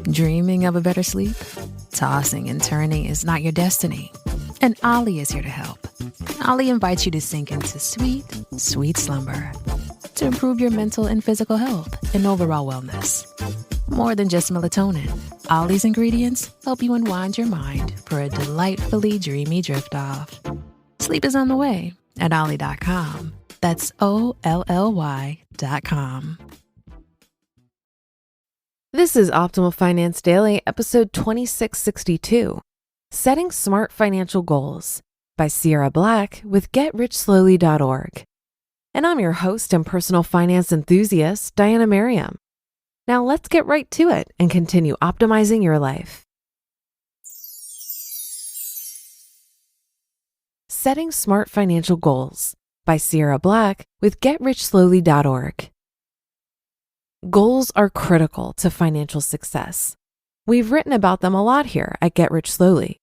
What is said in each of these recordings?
Dreaming of a better sleep? Tossing and turning is not your destiny. And Ollie is here to help. Ollie invites you to sink into sweet, sweet slumber to improve your mental and physical health and overall wellness. More than just melatonin, Ollie's ingredients help you unwind your mind for a delightfully dreamy drift off. Sleep is on the way at Ollie.com. That's OLLY.com. This is Optimal Finance Daily, episode 2662, Setting Smart Financial Goals by Sierra Black with GetRichSlowly.org. And I'm your host and personal finance enthusiast, Diania Merriam. Now let's get right to it and continue optimizing your life. Setting Smart Financial Goals by Sierra Black with GetRichSlowly.org. Goals are critical to financial success. We've written about them a lot here at Get Rich Slowly.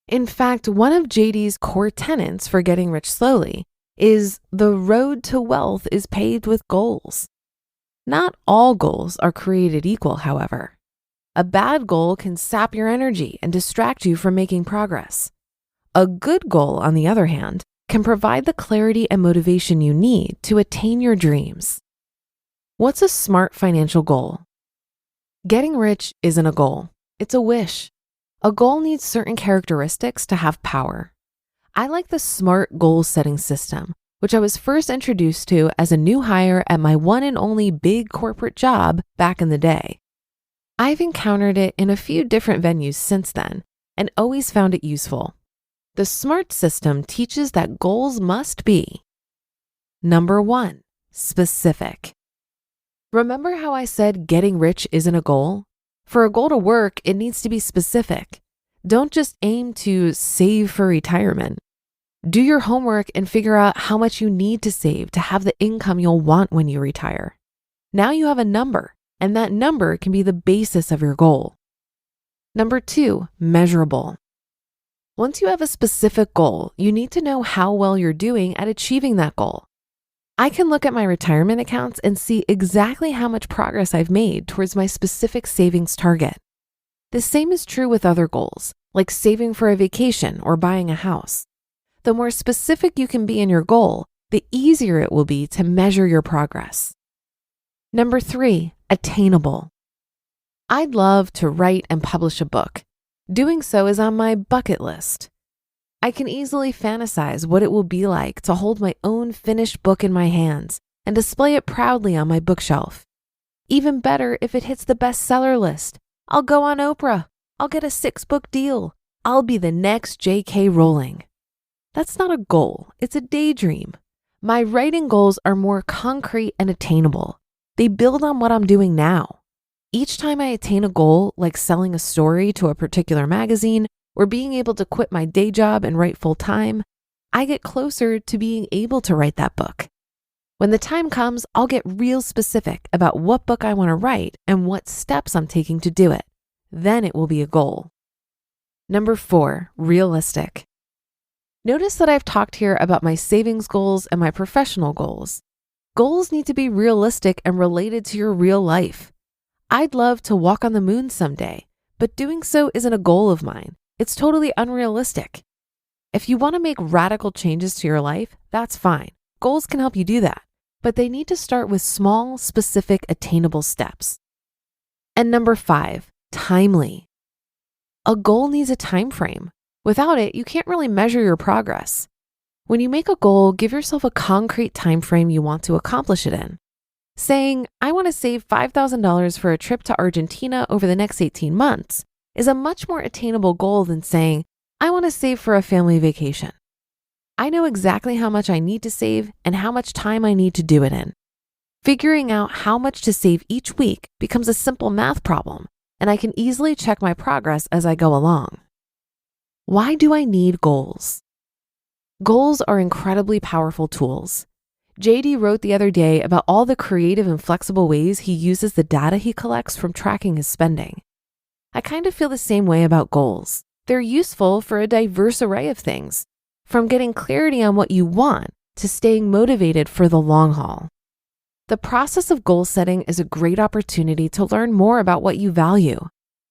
In fact, one of JD's core tenets for getting rich slowly is the road to wealth is paved with goals. Not all goals are created equal, however. A bad goal can sap your energy and distract you from making progress. A good goal, on the other hand, can provide the clarity and motivation you need to attain your dreams. What's a smart financial goal? Getting rich isn't a goal. It's a wish. A goal needs certain characteristics to have power. I like the SMART goal setting system, which I was first introduced to as a new hire at my one and only big corporate job back in the day. I've encountered it in a few different venues since then and always found it useful. The SMART system teaches that goals must be: number 1, specific. Remember how I said getting rich isn't a goal? For a goal to work, it needs to be specific. Don't just aim to save for retirement. Do your homework and figure out how much you need to save to have the income you'll want when you retire. Now you have a number, and that number can be the basis of your goal. Number 2, measurable. Once you have a specific goal, you need to know how well you're doing at achieving that goal. I can look at my retirement accounts and see exactly how much progress I've made towards my specific savings target. The same is true with other goals, like saving for a vacation or buying a house. The more specific you can be in your goal, the easier it will be to measure your progress. Number 3, attainable. I'd love to write and publish a book. Doing so is on my bucket list. I can easily fantasize what it will be like to hold my own finished book in my hands and display it proudly on my bookshelf. Even better if it hits the bestseller list. I'll go on Oprah. I'll get a 6-book deal. I'll be the next J.K. Rowling. That's not a goal, it's a daydream. My writing goals are more concrete and attainable. They build on what I'm doing now. Each time I attain a goal, like selling a story to a particular magazine or being able to quit my day job and write full time, I get closer to being able to write that book. When the time comes, I'll get real specific about what book I want to write and what steps I'm taking to do it. Then it will be a goal. Number 4, realistic. Notice that I've talked here about my savings goals and my professional goals. Goals need to be realistic and related to your real life. I'd love to walk on the moon someday, but doing so isn't a goal of mine. It's totally unrealistic. If you want to make radical changes to your life, that's fine. Goals can help you do that, but they need to start with small, specific, attainable steps. And number 5, timely. A goal needs a time frame. Without it, you can't really measure your progress. When you make a goal, give yourself a concrete time frame you want to accomplish it in. Saying, I want to save $5,000 for a trip to Argentina over the next 18 months is a much more attainable goal than saying, I want to save for a family vacation. I know exactly how much I need to save and how much time I need to do it in. Figuring out how much to save each week becomes a simple math problem, and I can easily check my progress as I go along. Why do I need goals? Goals are incredibly powerful tools. JD wrote the other day about all the creative and flexible ways he uses the data he collects from tracking his spending. I kind of feel the same way about goals. They're useful for a diverse array of things, from getting clarity on what you want to staying motivated for the long haul. The process of goal setting is a great opportunity to learn more about what you value.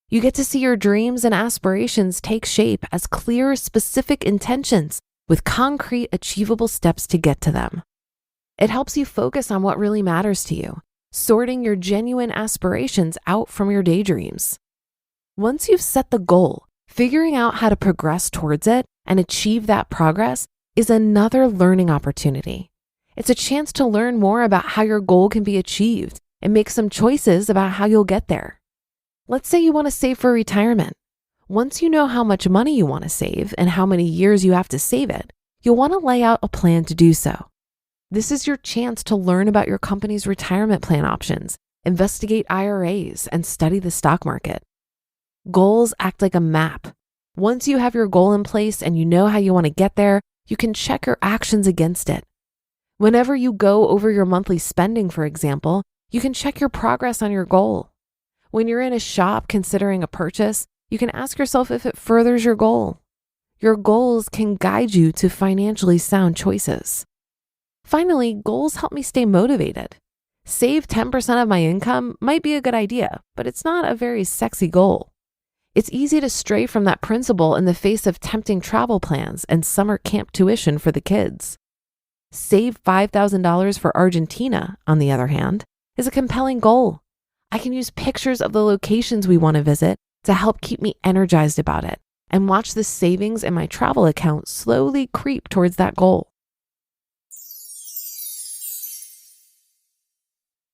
You get to see your dreams and aspirations take shape as clear, specific intentions with concrete, achievable steps to get to them. It helps you focus on what really matters to you, sorting your genuine aspirations out from your daydreams. Once you've set the goal, figuring out how to progress towards it and achieve that progress is another learning opportunity. It's a chance to learn more about how your goal can be achieved and make some choices about how you'll get there. Let's say you want to save for retirement. Once you know how much money you want to save and how many years you have to save it, you'll want to lay out a plan to do so. This is your chance to learn about your company's retirement plan options, investigate IRAs, and study the stock market. Goals act like a map. Once you have your goal in place and you know how you want to get there, you can check your actions against it. Whenever you go over your monthly spending, for example, you can check your progress on your goal. When you're in a shop considering a purchase, you can ask yourself if it furthers your goal. Your goals can guide you to financially sound choices. Finally, goals help me stay motivated. Save 10% of my income might be a good idea, but it's not a very sexy goal. It's easy to stray from that principle in the face of tempting travel plans and summer camp tuition for the kids. Save $5,000 for Argentina, on the other hand, is a compelling goal. I can use pictures of the locations we want to visit to help keep me energized about it and watch the savings in my travel account slowly creep towards that goal.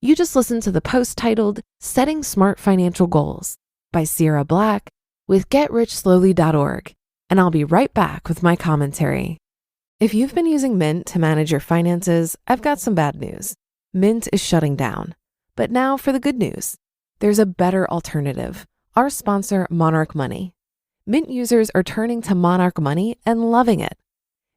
You just listened to the post titled Setting Smart Financial Goals by Sierra Black with GetRichSlowly.org, and I'll be right back with my commentary. If you've been using Mint to manage your finances, I've got some bad news. Mint is shutting down. But now for the good news. There's a better alternative. Our sponsor, Monarch Money. Mint users are turning to Monarch Money and loving it.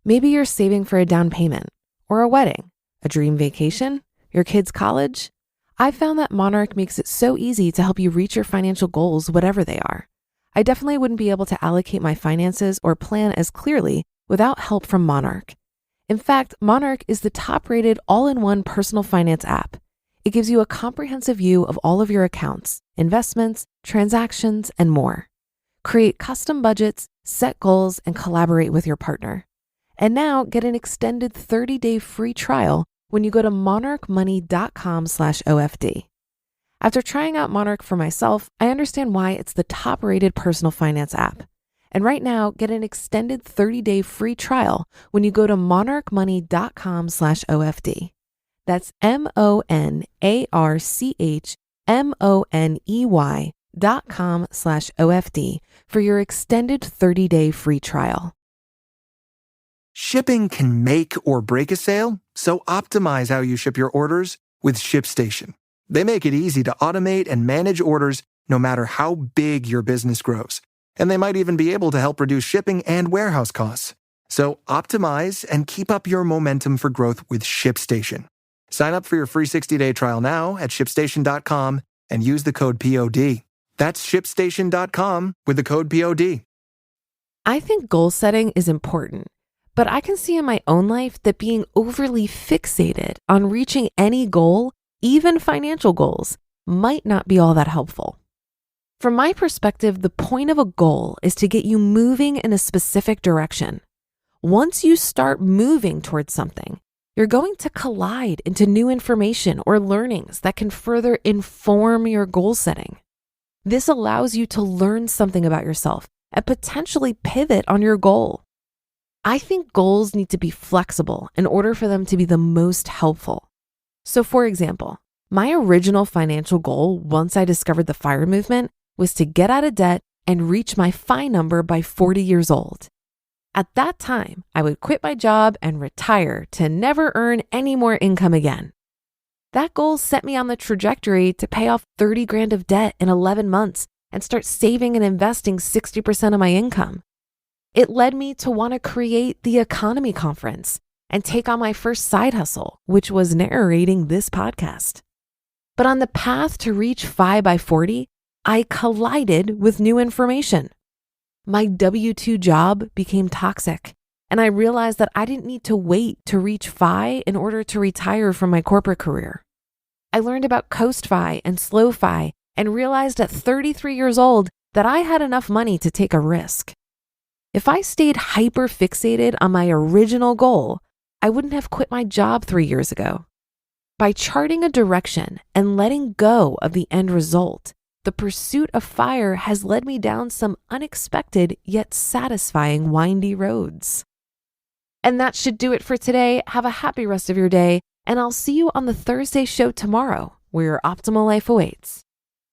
Maybe you're saving for a down payment, or a wedding, a dream vacation, your kids' college. I found that Monarch makes it so easy to help you reach your financial goals, whatever they are. I definitely wouldn't be able to allocate my finances or plan as clearly without help from Monarch. In fact, Monarch is the top-rated all-in-one personal finance app. It gives you a comprehensive view of all of your accounts, investments, transactions, and more. Create custom budgets, set goals, and collaborate with your partner. And now get an extended 30-day free trial when you go to monarchmoney.com/OFD. After trying out Monarch for myself, I understand why it's the top-rated personal finance app. And right now, get an extended 30-day free trial when you go to monarchmoney.com/OFD. That's monarchmoney.com/OFD for your extended 30-day free trial. Shipping can make or break a sale, so optimize how you ship your orders with ShipStation. They make it easy to automate and manage orders no matter how big your business grows. And they might even be able to help reduce shipping and warehouse costs. So optimize and keep up your momentum for growth with ShipStation. Sign up for your free 60-day trial now at ShipStation.com and use the code POD. That's ShipStation.com with the code POD. I think goal setting is important, but I can see in my own life that being overly fixated on reaching any goal, even financial goals, might not be all that helpful. From my perspective, the point of a goal is to get you moving in a specific direction. Once you start moving towards something, you're going to collide into new information or learnings that can further inform your goal setting. This allows you to learn something about yourself and potentially pivot on your goal. I think goals need to be flexible in order for them to be the most helpful. So for example, my original financial goal once I discovered the F.I.R.E movement was to get out of debt and reach my F.I number by 40 years old. At that time, I would quit my job and retire to never earn any more income again. That goal set me on the trajectory to pay off 30 grand of debt in 11 months and start saving and investing 60% of my income. It led me to want to create the Economy Conference and take on my first side hustle, which was narrating this podcast. But on the path to reach F.I by 40, I collided with new information. My W-2 job became toxic, and I realized that I didn't need to wait to reach F.I in order to retire from my corporate career. I learned about Coast.Fi and Slow.Fi and realized at 33 years old that I had enough money to take a risk. If I stayed hyper fixated on my original goal, I wouldn't have quit my job 3 years ago. By charting a direction and letting go of the end result, the pursuit of FIRE has led me down some unexpected yet satisfying windy roads. And that should do it for today. Have a happy rest of your day, and I'll see you on the Thursday show tomorrow, where your optimal life awaits.